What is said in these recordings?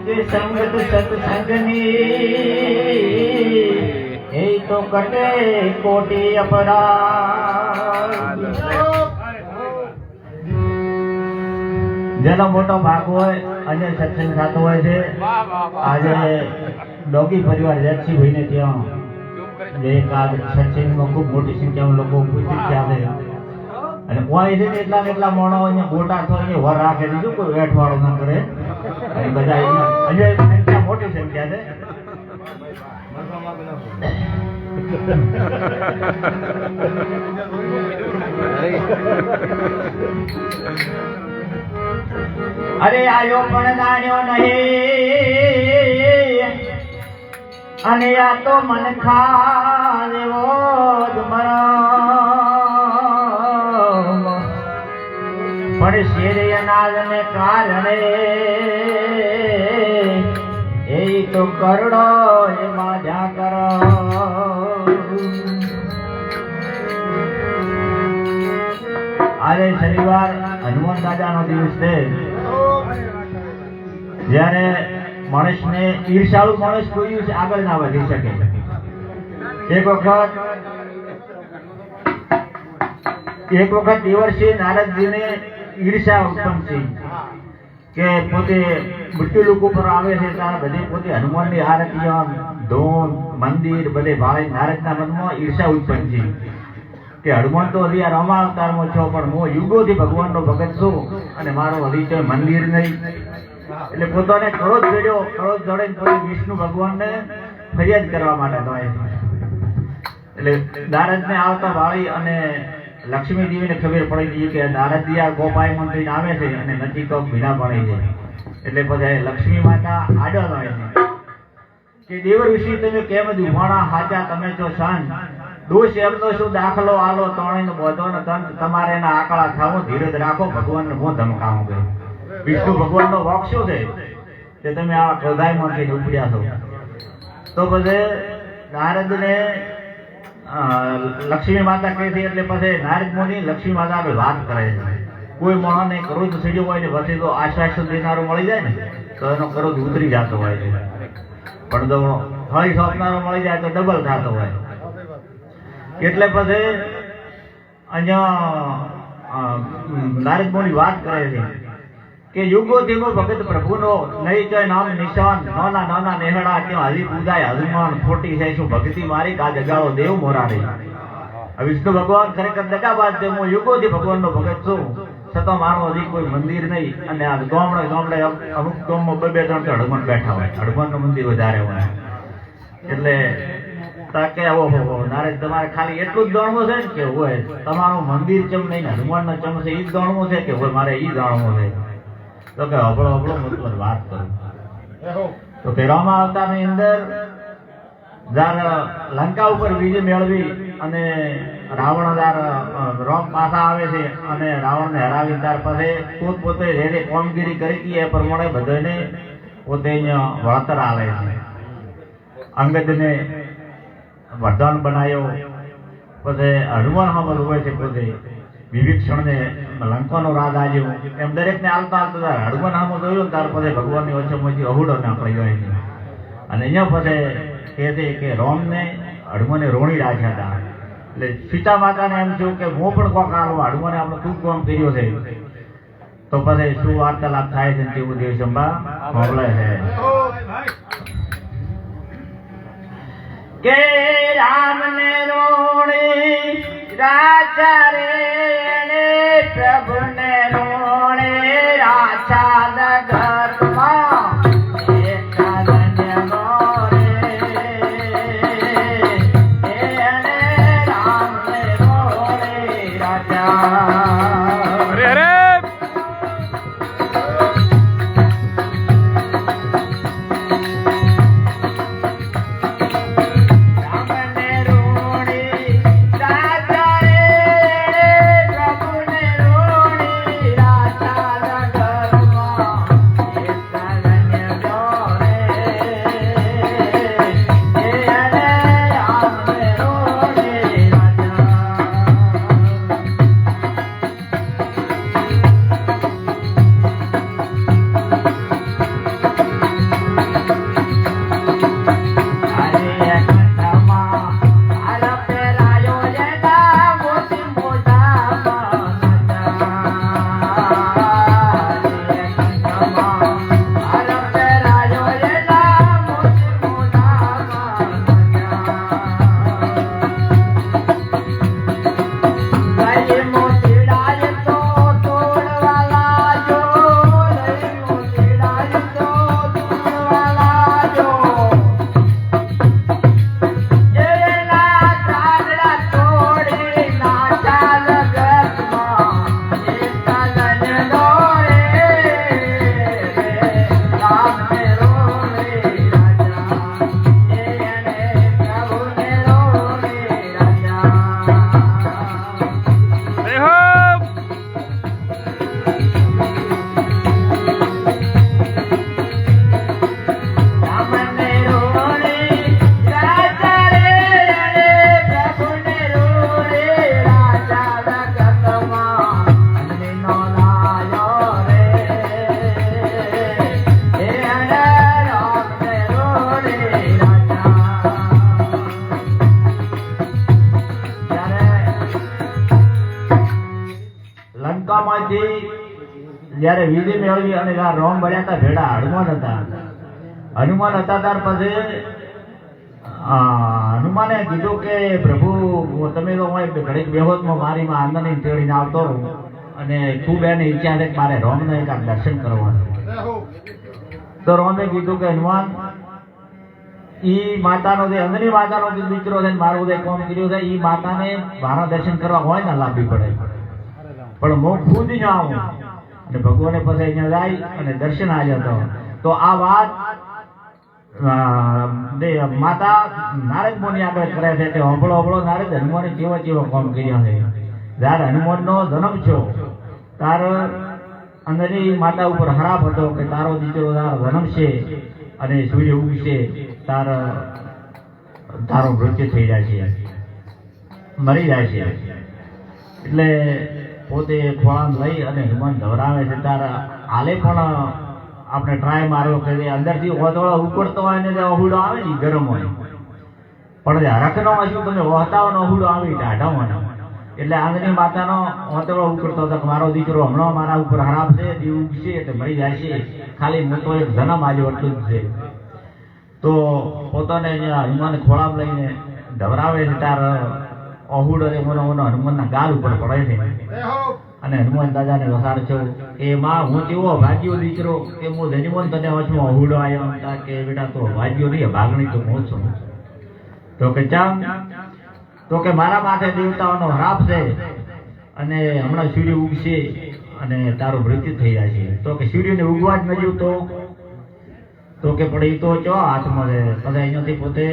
કે સંગત સત્સંગની એ તો કટે કોટી અપરાધ. જેનો મોટો ભાગ હોય અને સત્સંગ થતો હોય છે. આજે ડોગી પરિવાર જેતસિંહભાઈ ને ત્યાં એક આ સત્સંગમાં ખૂબ મોટી સંખ્યામાં લોકો ઉપસ્થિત થયા છે અને કોઈ છે એટલા એટલા મોણો અહીંયા ગોટા તો અહીંયા વર રાખે દીધું કોઈ વેઠવાળો ન કરે અને બધા અહીંયા સંખ્યા મોટી સંખ્યા છે. અરે આયો પણ જાણ્યો નહીં અને આ તો મન ખાવો જ મરમ પણ શેર અનાજ ને કારણે એ તો કરડો એમાં જા કરો. આજે શનિવાર હનુમાન દાદાનો દિવસ છે. જ્યારે માણસને ઈર્ષાળુ માણસ કોઈ દિવસ આગળ ના વધી શકે. એક વખત દેવર્ષિ નારદજીને ઈર્ષા ઉત્પન્ન થઈ કે પોતે મૃત્યુ લોક ઉપર આવે છે ત્યારે બધે પોતે હનુમાનની આરતી ધૂન મંદિર બધે ભાવે નારદના મનમાં ઈર્ષા ઉત્પન્ન થઈ કે હનુમાન તો હજી આ રામા અવતારમાં છો પણ હું યુગોથી ભગવાનનો ભગત છું અને મારો હજી તો મંદિર નહીં. એટલે પોતાને ક્રોધ ચડ્યો. ક્રોધ ચડે પોતે વિષ્ણુ ભગવાનને ફરિયાદ કરવા માટે દોડે. એટલે નારદને આવતા ભાળી અને લક્ષ્મી દેવીને ખબર પડી ગઈ કે નારદજી આ ગોપાઈ મંત્રીને આવે છે અને નથી તો ભીના પડી છે. એટલે પછી લક્ષ્મી માતા આડળ આવે છે કે દેવ ઋષિ તમે કેમ દુભાણા હાચા તમે છો શાન દોષ એમનો શું દાખલો આલો ત્રણેયનો બધો ને તંત તમારે એના આકળા ખાવો ધીરજ રાખો ભગવાનને હું ધમકાવું ગયો. વિષ્ણુ ભગવાનનો વાક શું છે કે તમે આ ક્રોધાયમાંથી ઉપડ્યા છો. તો પછી નારદને લક્ષ્મી માતા કહે છે. એટલે પછી નારદ મુનિ લક્ષ્મી માતા આપણે વાત કરે છે. કોઈ માણસને ક્રોધ સડ્યો હોય ને પછી તો આશ્વાસન દેનારો મળી જાય ને તો એનો ક્રોધ ઉતરી જતો હોય છે. પણ તો ફરી સોંપનારો મળી જાય તો ડબલ થતો હોય. એટલે પછી અહીંયા નારદ મુનિ વાત કરે છે કે યુગોથી ભગત પ્રભુનો નહીં તો નામ નિશાન નાના નાના નેહડા ત્યાં હરી પૂજાય હનુમાન ખોટી છે શું ભક્તિ મારી કા જગાડો દેવ મોરારી. વિષ્ણુ ભગવાન ખરેખર દગાબાજ છે. હું યુગોથી ભગવાનનો ભગત છું છતાં મારો હજી કોઈ મંદિર નહીં. અને આ ગામડે ગામડે અમુક ગામમાં બે ત્રણ હનુમાન બેઠા હોય. હનુમાનનું મંદિર વધારે હોય. એટલે તાકે આવો નારદ તમારે ખાલી એટલું જ જાણવું છે ને કે હોય તમારું મંદિર ચમ નહીં ને હનુમાનનો ચમ છે એ જ જાણવું છે કે હોય મારે એ જાણવું છે. તો કે હબળો મતલબ વાત કરું તો કે રામા અવતારની અંદર જ્યારે લંકા ઉપર વિજય મેળવી અને રાવણ રામ પાછા આવે છે અને રાવણને હરાવી ત્યાર પછી પોતે રેરે કામગીરી કરી હતી એ પ્રમાણે બધાને પોતે અહીંયા વળતર આવે છે. અંગદને વરદાન બનાવ્યો. પછી હનુમાન હમલ હોય છે પોતે વિભીષણને લંકાનો રાજ આવ્યો. એમ દરેકને હાલતા હાલતા હનુમાન હામો જોયો ને ત્યાર પછી ભગવાનની વચ્ચેમાંથી અહુડો ના પડી ગયો. અને અહીંયા પછી કહે છે કે રામને હનુમાને રોણી રાખ્યા હતા. એટલે સીતા માતાને એમ થયું કે હું પણ કોક આવો હનુમાને આપણે ખૂબ કામ કર્યો છે. તો પછી શું વાર્તાલાપ થાય છે તેવું દેવશંબા મોકલે છે કે રામને રોણી રાજા રે પ્રભુને રોણે રાજા નગરમાં જ્યારે વિધિ મેળવી અને રોમ બળ્યા હતા ભેડા હનુમાન હતા ત્યાર પછી હનુમાને કીધું કે પ્રભુ તમે તો ઘડીક બેહોશમાં મારી માં આંદની તેડીને આવતો અને ખૂબ એની ઈચ્છા છે કે મારે રોમને એક દર્શન કરવાનું. તો રોમે કીધું કે હનુમાન ઈ માતાનો જે અંદરની માતાનો જે દીકરો છે મારું જે કોમ કર્યું છે ઈ માતાને મારા દર્શન કરવા હોય ને લાવવી પડે, પણ હું ખુદ જ આવું અને ભગવાને પછી અહીંયા જાય અને દર્શન આવ્યો હતો. તો આ વાત માતા નારદ મુનિ આગળ કરે છે કે હોબળો નારદ હનુમાને કેવો કામ કર્યો છે. જયારે હનુમાનનો જન્મ થયો તાર અંદરની માતા ઉપર હરાપ હતો કે તારો દીકરો તારો જન્મ છે અને સૂર્ય ઉગશે તારો મૃત્યુ થઈ જાય છે, મરી જાય છે. એટલે પોતે ખોળામાં લઈ અને હનુમાન ધવરાવે છે. તારા હાલે પણ આપણે ટ્રાય માર્યો કે અંદરથી ઓતળો ઉકળતો હોય ને અહુડો આવે ને ગરમ હોય, પણ હરખનો હશું તમે વહતાઓનો અહુડો આવી ઢાઢો હોય. એટલે આંગણી માતાનો ઓતળો ઉકળતો હતો કે મારો દીકરો હમણાં મારા ઉપર હરાપ છે, દીવ ઉગશે એટલે મરી જાય છે, ખાલી હું તો એક જન્મ આજે એટલું જ છે. તો પોતાને અહીંયા હનુમાન ખોળામાં લઈને ધવરાવે છે. તાર અહુડો હનુમાનના ગાલ ઉપર પડે છે અને હનુમાન દાદાને વસાર છો કે માં હું કેવો ભાગ્યો દીકરો કે હું હનુમાન તને વચમાં અહુડો આવ્યો કે બેટા તો ભાગ્યો નહીં ભાગણી તો હું છું. તો કે ચામ તો કે મારા માથે દેવતાઓનો હરાપ છે અને હમણાં સૂર્ય ઉગશે અને તારું મૃત્યુ થઈ જાય છે. તો કે સૂર્યને ઉગવા જ નજ્યું તો કે પણ એ તો ચો હાથમાં છે. પછી અહીંયાથી પોતે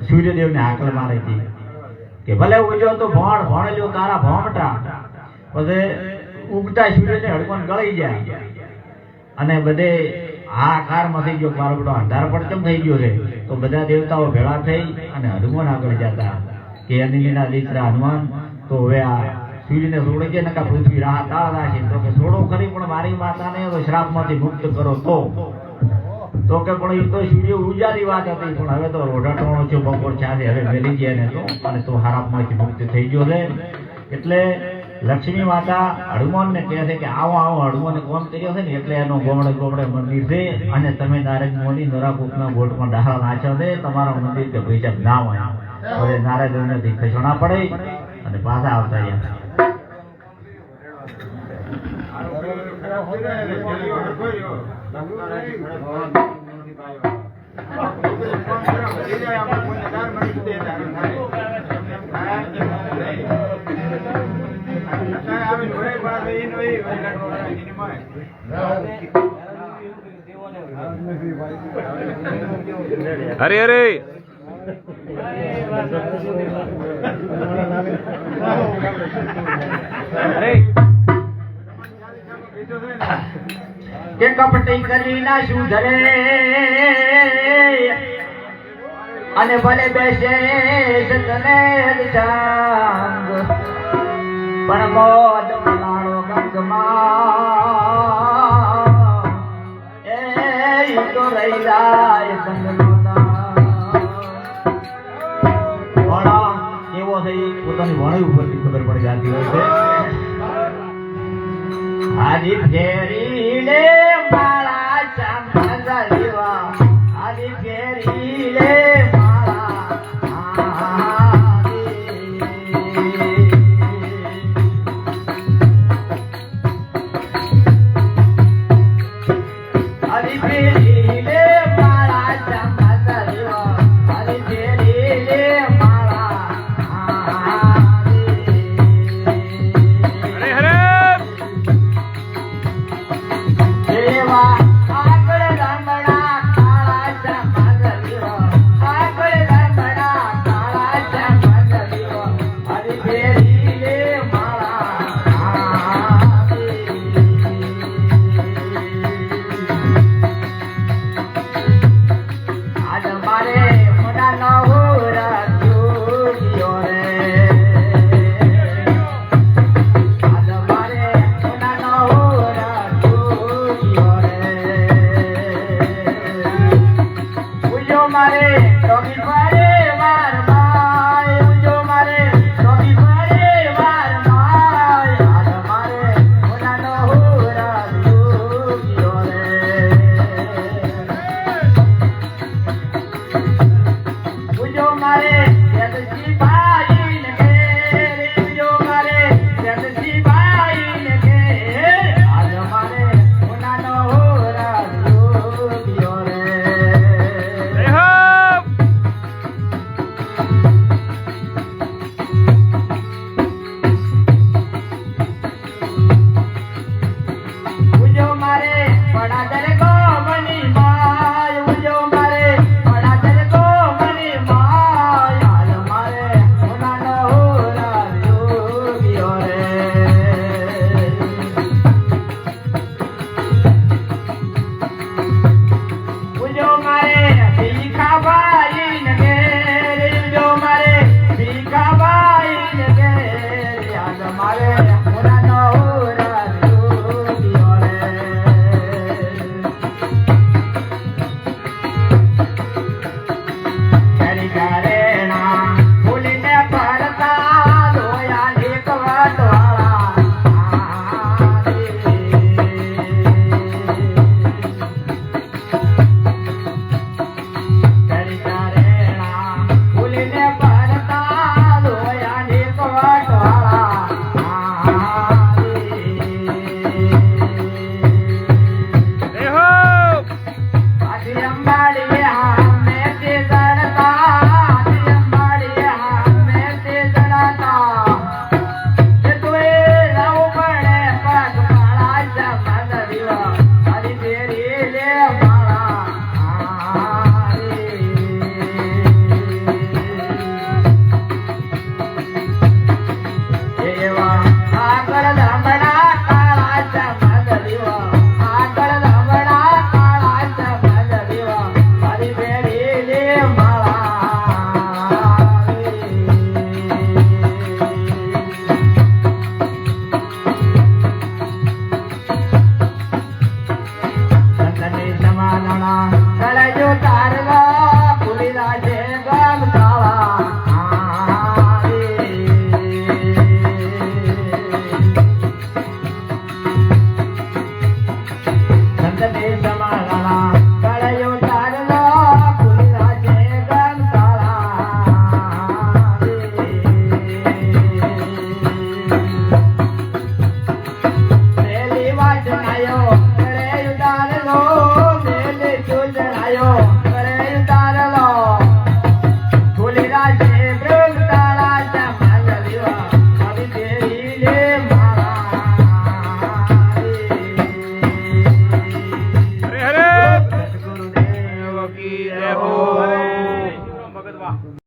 સૂર્યદેવને હાકલ મારે હતી કે ભલે ઉગ્યો તો ભણેલ્યો તારા ભોમટા, પછી ઉગતા સૂર્યને હડકોન ગળી જાય અને બધે હાહાકારમાં થઈ ગયો મારો બધો અંધાર પડચમ થઈ ગયો છે. તો બધા દેવતાઓ ભેળા થઈ અને હનુમાન આગળ જતા કે અનિલના દીકરા હનુમાન તો હવે આ સૂર્યને છોડી છે ને કા પૃથ્વી રાહ તાળા છે. તો કે છોડો ખરી પણ મારી માતાને શ્રાપમાંથી મુક્ત કરો. તો કે પણ એ તો સૂર્ય ઉજારી વાત હતી, પણ હવે તો રોઢાટોણો છે બપોર ચાલે હવે મેલી ગયા ને તો અને તો હરાપમાંથી મુક્ત થઈ ગયો છે. એટલે લક્ષ્મી માતા હનુમાનને કહે છે કે આવો હનુમાને કોમ કર્યો છે ને એટલે એનો ગોમડે મંદિર છે અને તમે નારદ મુનિ નરાકૂપના ગોટમાં ડાહળા નાખ્યો છે, તમારો મંદિર કે પૈસા ના હોય. હવે નારદ નથી ખસણા પડે અને પાછા આવતા રહ્યા. અરે અરે કે કપટી કરી ના શું ધરે અને ભલે બેસે તને સંગ પણ મોદ મલાડો ગંગમાં એ તો રહી જાય સંગમાં કેવો થઈ પોતાની વાણી ઉપરથી ખબર પડી જતી હોય છે. હાજી ફેરી ને